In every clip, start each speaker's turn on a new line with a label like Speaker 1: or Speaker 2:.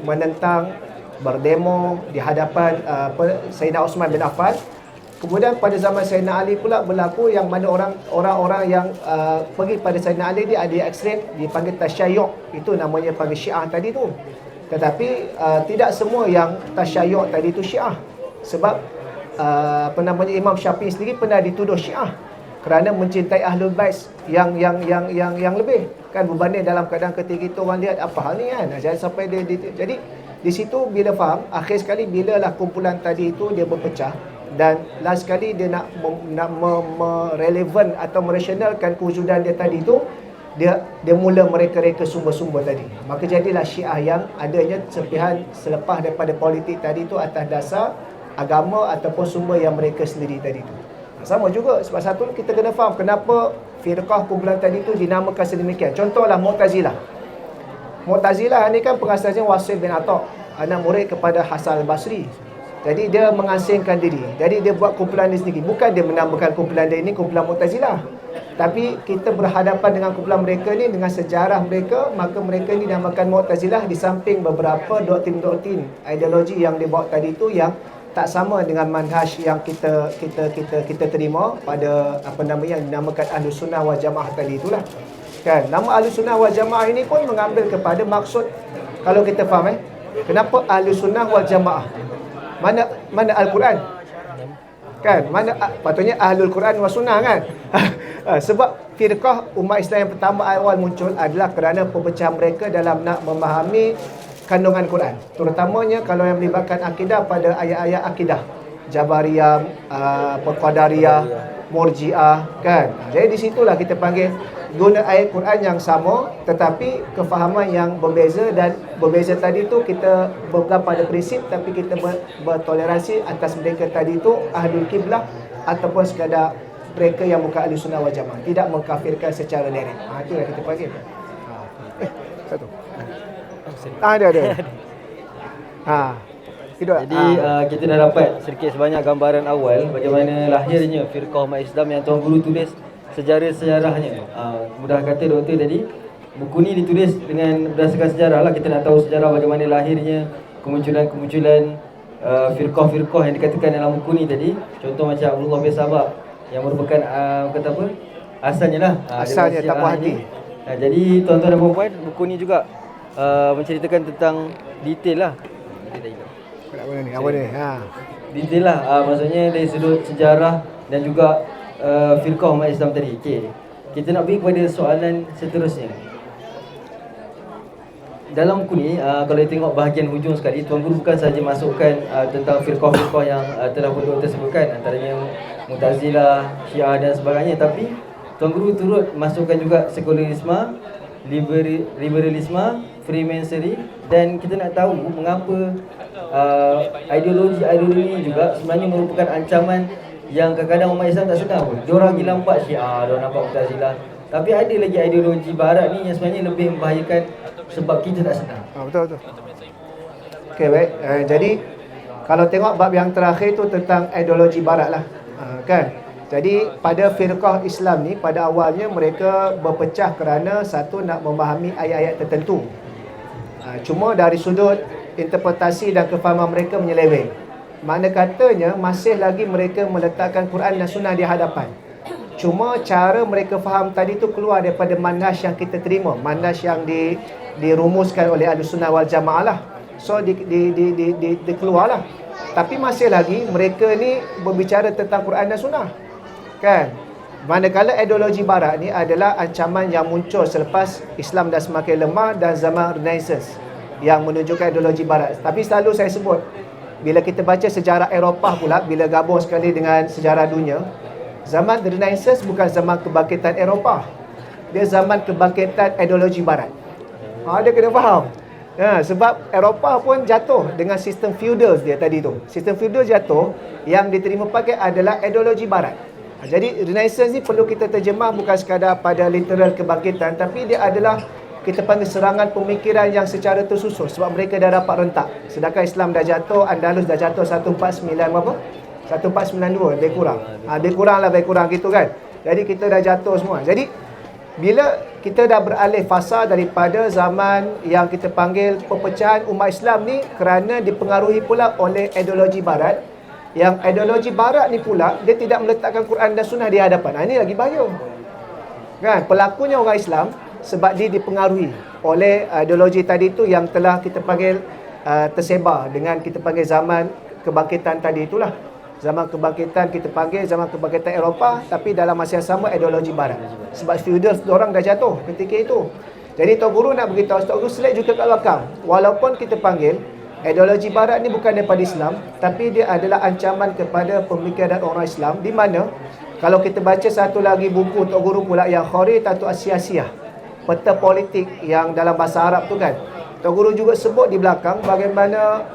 Speaker 1: menentang, berdemo di hadapan Sayyidina Osman bin Affan. Kemudian pada zaman Sayyidina Ali pula berlaku yang mana orang-orang yang pergi pada Sayyidina Ali dia ada ekstrem, dipanggil tasyayyuk, itu namanya panggil Syiah tadi tu. Tetapi tidak semua yang tasyayyuk tadi tu Syiah. Sebab Imam Syafi'i sendiri pernah dituduh Syiah kerana mencintai Ahlul Bait yang lebih, kan, berbanding dalam keadaan ketika itu orang lihat apa hal ni kan. Jadi sampai jadi di situ bila faham, akhir sekali bila lah kumpulan tadi itu dia berpecah dan last sekali dia nak merelevan atau merasionalkan kewujudan dia tadi itu, dia mula mereka-reka sumber-sumber tadi. Maka jadilah Syiah yang adanya serpihan selepas daripada politik tadi itu atas dasar agama ataupun sumber yang mereka sendiri tadi itu. Sama juga, sebab satu kita kena faham kenapa firqah kumpulan tadi itu dinamakan sedemikian. Contohlah Mu'tazilah. Mu'tazilah ni kan pengasalnya Wasil bin Atha, anak murid kepada Hasan al-Basri. Jadi dia mengasingkan diri. Jadi dia buat kumpulan dia sendiri. Bukan dia menamakan kumpulan dia ini kumpulan Mu'tazilah. Tapi kita berhadapan dengan kumpulan mereka ni, dengan sejarah mereka, maka mereka ni dinamakan Mu'tazilah di samping beberapa doktrin-doktrin ideologi yang dia bawa tadi itu yang tak sama dengan manhaj yang kita terima pada yang dinamakan Ahlus Sunnah wal Jamaah tadi itulah. Kan, nama Ahlus Sunnah wal Jamaah ini pun mengambil kepada maksud, kalau kita faham kenapa Ahlus Sunnah wal Jamaah? Mana Al-Quran? Kan, mana patutnya Ahlul Quran wa Sunnah kan? Sebab firqah umat Islam yang pertama awal muncul adalah kerana perpecahan mereka dalam nak memahami kandungan Quran, terutamanya kalau yang melibatkan akidah pada ayat-ayat akidah Jabariyah, Qadariyah, Murji'ah kan. Jadi di situlah kita panggil guna ayat Quran yang sama tetapi kefahaman yang berbeza, dan berbeza tadi tu kita berpegang pada prinsip tapi kita bertoleransi atas mereka tadi tu Ahlul Qiblah ataupun sekadar mereka yang bukan Ahlus Sunnah wal Jamaah, tidak mengkafirkan secara direct. Itu yang kita panggil. Satu. Ada.
Speaker 2: Jadi kita dah dapat sedikit sebanyak gambaran awal bagaimana lahirnya firqah umat Islam yang Tuan Guru tulis sejarah-sejarahnya. Mudah kata doktor tadi, buku ni ditulis dengan berdasarkan sejarah lah. Kita nak tahu sejarah bagaimana lahirnya kemunculan firqah-firqah yang dikatakan dalam buku ni tadi. Contoh macam Abdullah bin Sabah yang merupakan asalnya lah,
Speaker 1: asalnya tak puas hati.
Speaker 2: Jadi tuan-tuan dan puan-puan, buku ni juga menceritakan tentang detail lah. Detail lah, maksudnya dari sudut sejarah dan juga firqah umat Islam tadi. Okey, kita nak pergi kepada soalan seterusnya. Dalam buku ni, kalau tengok bahagian hujung sekali, Tuan Guru bukan sahaja masukkan tentang firqah-firqah yang telah pun doktor sebutkan, antaranya Mu'tazilah, Syiah dan sebagainya, tapi Tuan Guru turut masukkan juga sekularisme, liberalisme, Freemasonry, dan kita nak tahu mengapa ideologi ini juga sebenarnya merupakan ancaman yang kadang-kadang umat Islam tak sedar pun. Diorang gila nampak Syiah, diorang nampak Mu'tazilah, tapi ada lagi ideologi barat ni yang sebenarnya lebih membahayakan sebab kita tak sedar.
Speaker 1: Betul. Okey, baik. Jadi kalau tengok bab yang terakhir tu tentang ideologi barat lah, kan. Jadi pada firqah Islam ni pada awalnya mereka berpecah kerana satu nak memahami ayat-ayat tertentu. Cuma dari sudut interpretasi dan kefahaman mereka menyeleweng. Makna katanya masih lagi mereka meletakkan Quran dan Sunnah di hadapan. Cuma cara mereka faham tadi tu keluar daripada manhaj yang kita terima, manhaj yang dirumuskan oleh Ahlus Sunnah wal Jamaah lah. So keluarlah. Tapi masih lagi mereka ni berbicara tentang Quran dan Sunnah, kan? Manakala ideologi barat ni adalah ancaman yang muncul selepas Islam dah semakin lemah dan zaman Renaissance yang menunjukkan ideologi barat. Tapi selalu saya sebut, bila kita baca sejarah Eropah pula, bila gabung sekali dengan sejarah dunia, zaman Renaissance bukan zaman kebangkitan Eropah, dia zaman kebangkitan ideologi barat. Dia kena faham. Sebab Eropah pun jatuh dengan sistem feudal dia tadi tu. Sistem feudal jatuh, yang diterima pakai adalah ideologi barat. Jadi Renaissance ni perlu kita terjemah bukan sekadar pada literal kebangkitan, tapi dia adalah kita panggil serangan pemikiran yang secara tersusun, sebab mereka dah dapat rentak. Sedangkan Islam dah jatuh, Andalus dah jatuh 1492 lebih kurang. Lebih kurang gitu kan. Jadi kita dah jatuh semua. Jadi bila kita dah beralih fasa daripada zaman yang kita panggil perpecahan umat Islam ni kerana dipengaruhi pula oleh ideologi barat, yang ideologi barat ni pula dia tidak meletakkan Quran dan Sunnah di hadapan. Ini lagi bahaya. Kan, pelakunya orang Islam sebab dia dipengaruhi oleh ideologi tadi tu yang telah kita panggil tersebar dengan kita panggil zaman kebangkitan tadi itulah. Zaman kebangkitan kita panggil zaman kebangkitan Eropah, tapi dalam masa yang sama ideologi barat. Sebab feudal orang dah jatuh ketika itu. Jadi Tuan Guru nak beritahu, Tuan Guru select juga kat belakang. Walaupun kita panggil ideologi barat ni bukan daripada Islam, tapi dia adalah ancaman kepada pemikiran orang Islam, di mana kalau kita baca satu lagi buku Tuan Guru pula yang Kharitatu As-Siyasiyah, peta politik yang dalam bahasa Arab tu kan. Tuan Guru juga sebut di belakang bagaimana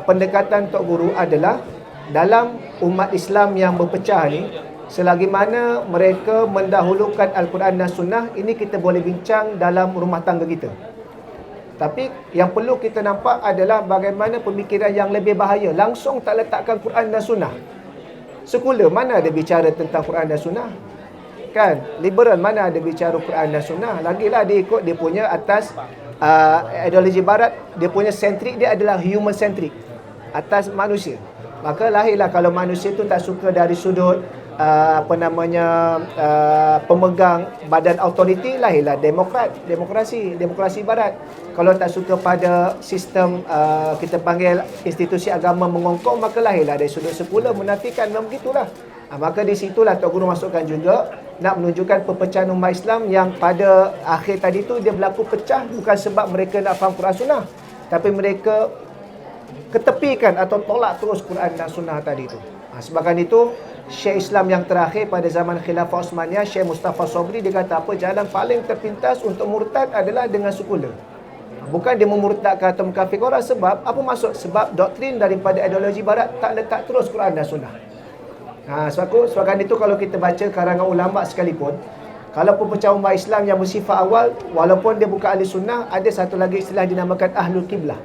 Speaker 1: pendekatan Tuan Guru adalah dalam umat Islam yang berpecah ni, selagi mana mereka mendahulukan Al-Quran dan Sunnah, ini kita boleh bincang dalam rumah tangga kita. Tapi yang perlu kita nampak adalah bagaimana pemikiran yang lebih bahaya langsung tak letakkan Quran dan Sunnah. Sekular mana ada bicara tentang Quran dan Sunnah? Kan? Liberal mana ada bicara Quran dan Sunnah? Lagilah dia ikut dia punya atas ideologi barat, dia punya sentrik dia adalah human centric, atas manusia. Maka lahirlah kalau manusia tu tak suka dari sudut pemegang badan autoriti, lahirlah demokrasi barat. Kalau tak suka pada sistem kita panggil institusi agama mengongkong, maka lahirlah dari sudut sekular menafikan, memang begitulah. Maka di situlah Tuan Guru masukkan juga nak menunjukkan perpecahan umat Islam yang pada akhir tadi tu dia berlaku pecah bukan sebab mereka nak faham Quran Sunnah, tapi mereka ketepikan atau tolak terus Quran dan Sunnah tadi itu. Sebabkan itu Syekh Islam yang terakhir pada zaman Khilafah Osmaniyah, Syekh Mustafa Sobri, dia kata apa? Jalan paling terpintas untuk murtad adalah dengan sekular. Bukan dia memurtadkan atau mengkafir orang. Sebab apa maksud? Sebab doktrin daripada ideologi barat tak letak terus Quran dan Sunnah. Sebabkan itu kalau kita baca karangan ulama sekalipun, kalau perpecahan umat Islam yang bersifat awal, walaupun dia bukan ahli sunnah, ada satu lagi istilah dinamakan Ahlul Qiblah.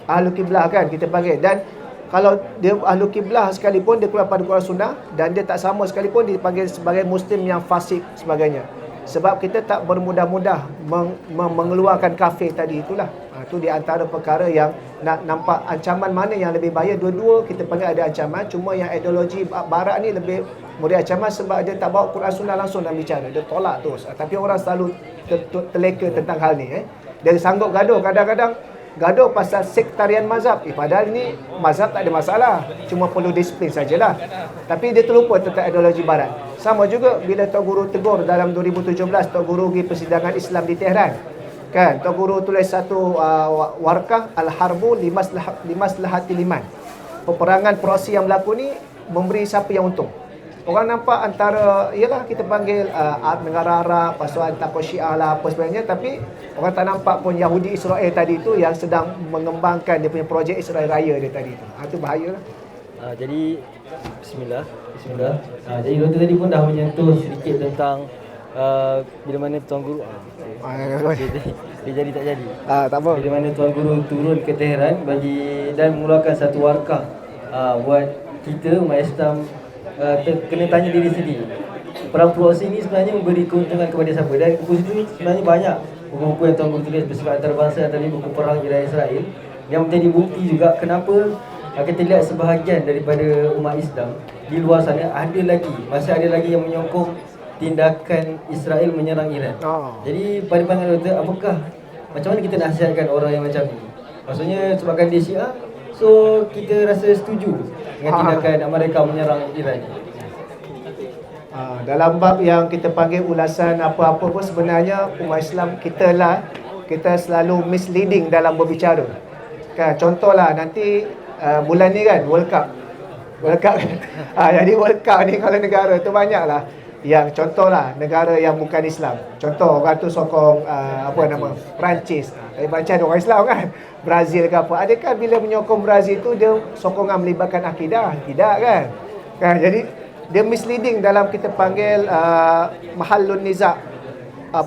Speaker 1: Ahlul Qiblah kan kita panggil. Dan kalau dia Ahlul Qiblah sekalipun dia keluar pada Quran Sunnah, dan dia tak sama sekalipun dipanggil sebagai Muslim yang fasik sebagainya. Sebab kita tak bermudah-mudah mengeluarkan kafir tadi itulah. Itu di antara perkara yang nak nampak ancaman mana yang lebih bahaya. Dua-dua kita panggil ada ancaman. Cuma yang ideologi barat ni lebih memberi ancaman sebab dia tak bawa Quran Sunnah langsung dalam bicara. Dia tolak terus. Tapi orang selalu terleka tentang hal ni. Dia sanggup gaduh. Kadang-kadang gaduh pasal sektarian mazhab. Padahal ni mazhab tak ada masalah, cuma perlu disiplin sajalah. Tapi dia terlupa tentang ideologi barat. Sama juga bila Tuan Guru tegur dalam 2017, Tuan Guru pergi persidangan Islam di Tehran. Kan, Tuan Guru tulis satu warkah Al-Harbu Limaslahati Liman. Peperangan proksi yang berlaku ni memberi siapa yang untung. Orang nampak antara, ialah kita panggil negara Arab, pasukan takut Syiah lah, apa sebagainya. Tapi orang tak nampak pun Yahudi Israel tadi tu yang sedang mengembangkan dia punya projek Israel Raya dia tadi tu. Itu bahaya lah.
Speaker 2: Jadi, Bismillah. Jadi doktor tadi pun dah menyentuh sedikit tentang bila mana Tuan Guru dia jadi tak jadi.
Speaker 1: Tak apa.
Speaker 2: Bila mana Tuan Guru turun ke Tehran dan mengeluarkan satu warkah buat kita umat Islam kena tanya diri sendiri, perang proksi ni sebenarnya memberi keuntungan kepada siapa? Dan buku situ sebenarnya banyak buku-buku yang Tuan Guru tulis bersifat antarabangsa, tadi buku perang Iran-Israel, yang menjadi bukti juga kenapa kita lihat sebahagian daripada umat Islam di luar sana masih ada lagi yang menyokong tindakan Israel menyerang Iran. Jadi pada pandangan doktor, apakah macam mana kita nasihatkan orang yang macam ni? Maksudnya sebabkan dia Syiah, so kita rasa setuju dengan tindakan mereka menyerang Iran.
Speaker 1: Dalam bab yang kita panggil ulasan apa-apa pun sebenarnya umat Islam kita selalu misleading dalam berbicara. Kan, contohlah nanti bulan ni kan World Cup jadi World Cup ni kalau negara tu banyaklah yang contohlah negara yang bukan Islam. Contoh orang tu sokong Perancis. Macam orang Islam kan, Brazil ke apa. Adakah bila menyokong Brazil tu dia sokongan melibatkan akidah? Tidak kan? Jadi dia misleading dalam kita panggil mahallun niza',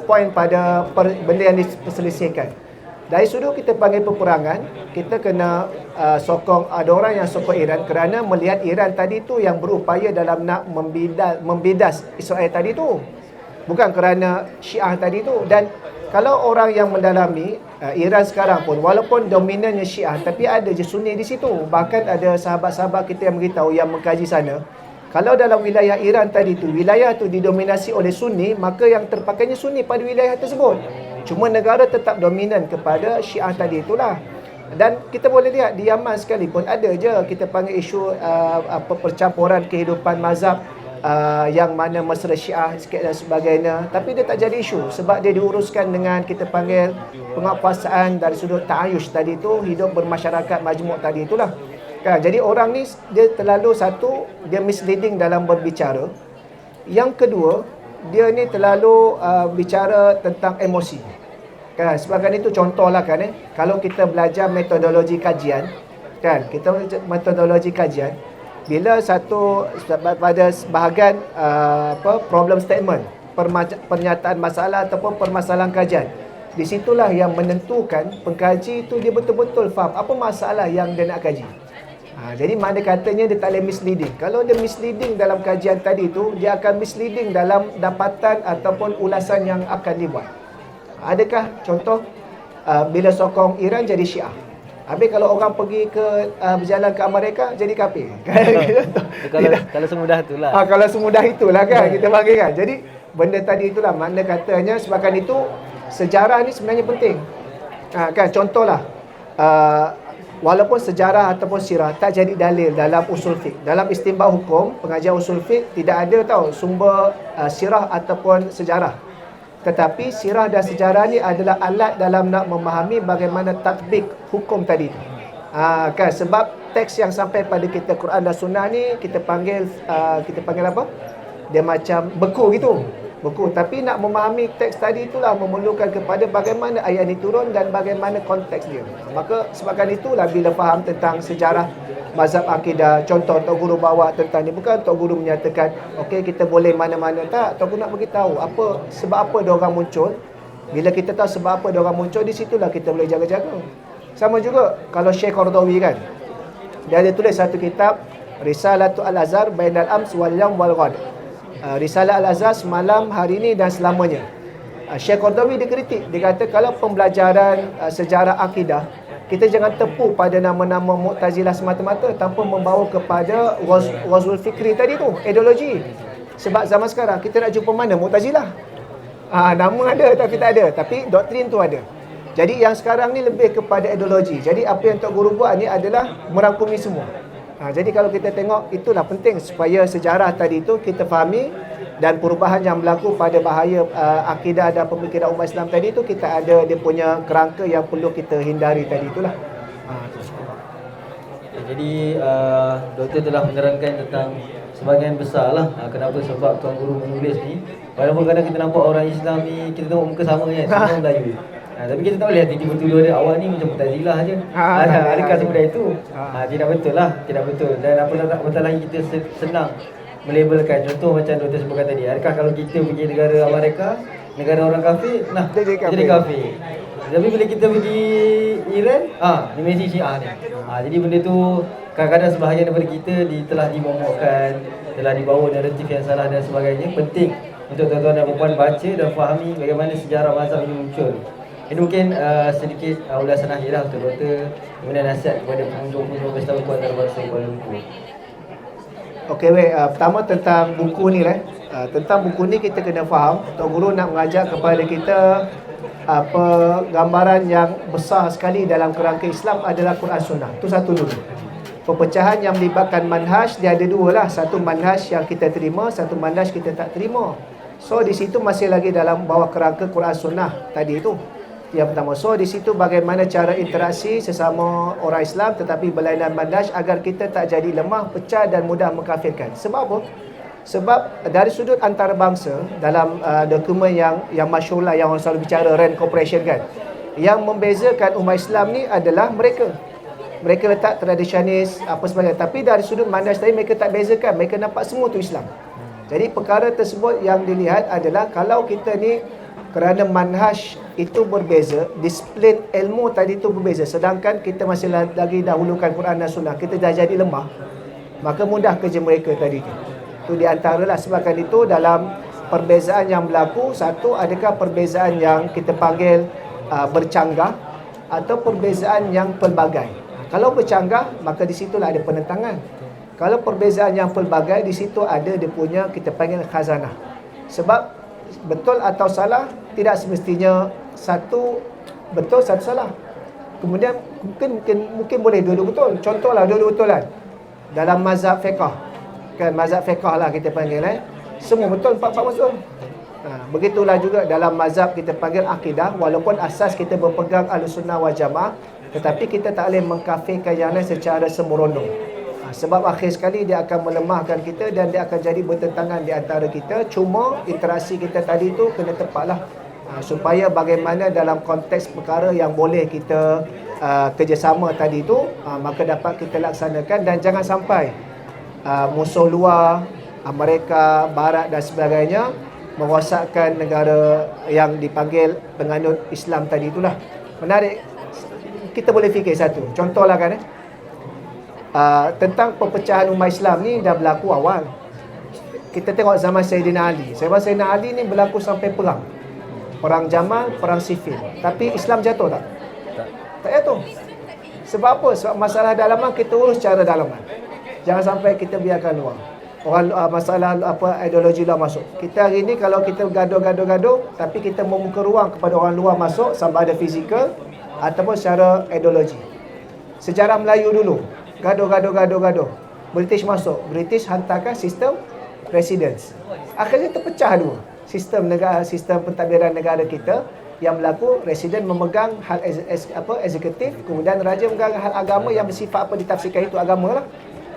Speaker 1: poin pada benda yang diperselisihkan. Dari sudut kita panggil peperangan, kita kena sokong, ada orang yang sokong Iran kerana melihat Iran tadi tu yang berupaya dalam nak membidas Israel tadi tu. bukan kerana Syiah tadi tu. Dan kalau orang yang mendalami Iran sekarang pun, walaupun dominannya Syiah, tapi ada je Sunni di situ. Bahkan ada sahabat-sahabat kita yang beritahu, yang mengkaji sana, kalau dalam wilayah Iran tadi tu, wilayah tu didominasi oleh Sunni, maka yang terpakainya Sunni pada wilayah tersebut. Cuma negara tetap dominan kepada Syiah tadi itulah. Dan kita boleh lihat di Yaman sekalipun ada je kita panggil isu percampuran kehidupan mazhab, yang mana mesra Syiah sikit dan sebagainya, tapi dia tak jadi isu sebab dia diuruskan dengan kita panggil penguasaan dari sudut ta'ayush tadi tu, hidup bermasyarakat majmuk tadi itulah kan. Jadi orang ni dia terlalu, satu, dia misleading dalam berbicara, yang kedua, dia ni terlalu bicara tentang emosi kan. Sebagai itu contohlah kan, kalau kita belajar metodologi kajian kan, kita metodologi kajian, bila satu pada bahagian problem statement, pernyataan masalah ataupun permasalahan kajian, di situlah yang menentukan pengkaji itu dia betul-betul faham apa masalah yang dia nak kaji. Jadi mana katanya dia tak boleh misleading. Kalau dia misleading dalam kajian tadi tu, dia akan misleading dalam dapatan ataupun ulasan yang akan dibuat. Adakah contoh bila sokong Iran jadi Syiah? Habis kalau orang pergi ke berjalan ke Amerika jadi kafir.
Speaker 2: Kalau semudah itulah.
Speaker 1: Kalau semudah itulah kan kita panggil kan. Jadi benda tadi itulah makna katanya, sebabkan itu sejarah ni sebenarnya penting. Kan contohlah walaupun sejarah ataupun sirah tak jadi dalil dalam usul fiqh, dalam istinbat hukum, pengajian usul fiqh tidak ada sumber sirah ataupun sejarah. Tetapi sirah dan sejarah ni adalah alat dalam nak memahami bagaimana tatbik hukum tadi tu. Kan sebab teks yang sampai pada kita Quran dan Sunnah ni kita panggil apa? Dia macam beku gitu. Beku. Tapi nak memahami teks tadi itulah memerlukan kepada bagaimana ayat ini turun dan bagaimana konteks dia. Maka sebabkan itulah bila faham tentang sejarah mazhab akidah, contoh Tok Guru bawa tentang ni, bukan Tok Guru menyatakan okey kita boleh mana-mana, tak. Tok Guru nak beritahu sebab apa dia orang muncul. Bila kita tahu sebab apa dia orang muncul, di situlah kita boleh jaga-jaga. Sama juga kalau Syekh Qardawi kan, dia ada tulis satu kitab Risalatu Al-Azhar Bainal Ams wal Yawm wal Ghad. Risalah Al-Azhar semalam, hari ini dan selamanya. Syekh Qardawi dia kritik, dia kata kalau pembelajaran sejarah akidah, kita jangan tepu pada nama-nama Mu'tazilah semata-mata tanpa membawa kepada Ghazwul Fikri tadi tu, ideologi. Sebab zaman sekarang kita nak jumpa mana Mu'tazilah? Nama ada tapi tak ada, tapi doktrin tu ada. Jadi yang sekarang ni lebih kepada ideologi. Jadi apa yang Tok Guru buat ni adalah merangkumi semua. Jadi kalau kita tengok, itulah penting supaya sejarah tadi tu kita fahami, dan perubahan yang berlaku pada bahaya akidah dan pemikiran umat Islam tadi tu, kita ada dia punya kerangka yang perlu kita hindari tadi itulah.
Speaker 2: Jadi doktor telah menerangkan tentang sebahagian besar lah kenapa sebab Tuan Guru menulis ni. Walaupun kadang kita nampak orang Islam ni, kita tengok muka sama kan, semua Melayu. Tapi kita tak boleh tiba-tiba tuduh dia awak ni macam Mu'tazilah je. Adakah semudah itu? Tidak betul lah, tidak betul. Dan apatah lagi kita senang melabelkan. Contoh macam doktor sebutkan tadi, adakah kalau kita pergi negara Amerika, negara orang kafir, jadi kafir. Tapi bila kita pergi Iran, ni mesti Syiah ni. Jadi benda tu kadang-kadang sebahagian daripada kita telah dimomokkan, telah dibawa naratif yang salah dan sebagainya. Penting untuk tuan-tuan dan puan baca dan fahami bagaimana sejarah mazhab ini muncul. Ini mungkin sedikit ulasan akhir lah untuk doktor, kemudian nasihat kepada pengunjung-pengunjung Pesta Buku Antarabangsa Kuala Lumpur.
Speaker 1: Okey, pertama tentang buku ni lah. Tentang buku ni kita kena faham, Tok Guru nak mengajar kepada kita gambaran yang besar sekali dalam kerangka Islam adalah Quran Sunnah. Itu satu dulu. Perpecahan yang melibatkan manhaj dia ada dua lah. Satu manhaj yang kita terima, satu manhaj kita tak terima. So di situ masih lagi dalam bawah kerangka Quran Sunnah tadi itu. Yang pertama. So di situ bagaimana cara interaksi sesama orang Islam tetapi berlainan manhaj agar kita tak jadi lemah, pecah dan mudah mengkafirkan. Sebab apa? Sebab dari sudut antarabangsa dalam dokumen yang masyhur lah, yang orang selalu bicara Rand Corporation kan, yang membezakan umat Islam ni adalah mereka letak tradisionalis apa sebagainya, tapi dari sudut manhaj tadi mereka tak bezakan, mereka nampak semua tu Islam. Jadi perkara tersebut yang dilihat adalah kalau kita ni kerana manhaj itu berbeza, disiplin ilmu tadi itu berbeza, sedangkan kita masih lagi dahulukan Quran dan Sunnah, kita dah jadi lemah, maka mudah kerja mereka tadi tu. Itu di antaralah sebabkan itu dalam perbezaan yang berlaku, satu, adakah perbezaan yang kita panggil bercanggah atau perbezaan yang pelbagai. Kalau bercanggah, maka di situlah ada penentangan. Kalau perbezaan yang pelbagai, di situ ada dia punya kita panggil khazanah. Sebab betul atau salah tidak semestinya satu betul satu salah. Kemudian mungkin boleh dua-dua betul. Contohlah dua-dua betul kan. Dalam mazhab fiqh. Kan mazhab fiqh lah kita panggil semua betul, empat-empat betul. Begitulah juga dalam mazhab kita panggil akidah, walaupun asas kita berpegang Ahlussunnah wal Jamaah, tetapi kita tak boleh mengkafirkan yang lain secara sembrono. Sebab akhir sekali dia akan melemahkan kita dan dia akan jadi bertentangan di antara kita. Cuma interaksi kita tadi tu kena tepatlah, supaya bagaimana dalam konteks perkara yang boleh kita kerjasama tadi tu, maka dapat kita laksanakan. Dan jangan sampai musuh luar, Amerika, Barat dan sebagainya merosakkan negara yang dipanggil penganut Islam tadi itulah. Menarik, kita boleh fikir satu contohlah kan tentang perpecahan umat Islam ni dah berlaku awal. Kita tengok zaman Sayyidina Ali. Sayyidina Ali ni berlaku sampai perang Jamal, perang sifil. Tapi Islam jatuh tak? Tak jatuh. Sebab apa? Sebab masalah dalaman kita urus secara dalaman. Jangan sampai kita biarkan luar. Orang masalah ideologi luar masuk. Kita hari ni kalau kita gaduh, tapi kita membuka ruang kepada orang luar masuk, sama ada fizikal ataupun secara ideologi. Sejarah Melayu dulu, gaduh. British masuk, British hantarkan sistem residence. Akhirnya terpecah dua. Sistem pentadbiran negara kita yang berlaku, residen memegang hal eksekutif, kemudian raja memegang hal agama yang bersifat ditafsirkan itu agama lah.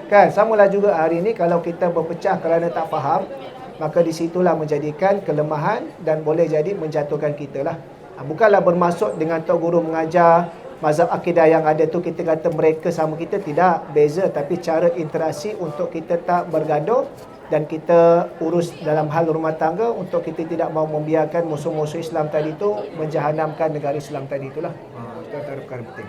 Speaker 1: Kan, samalah juga hari ini kalau kita berpecah kerana tak faham, maka di situlah menjadikan kelemahan dan boleh jadi menjatuhkan kita lah. Bukanlah bermaksud dengan tok guru mengajar mazhab akidah yang ada tu kita kata mereka sama kita, tidak, beza, tapi cara interaksi untuk kita tak bergaduh dan kita urus dalam hal rumah tangga untuk kita tidak mahu membiarkan musuh-musuh Islam tadi tu menjahanamkan negara Islam tadi itulah. Itu antara perkara penting.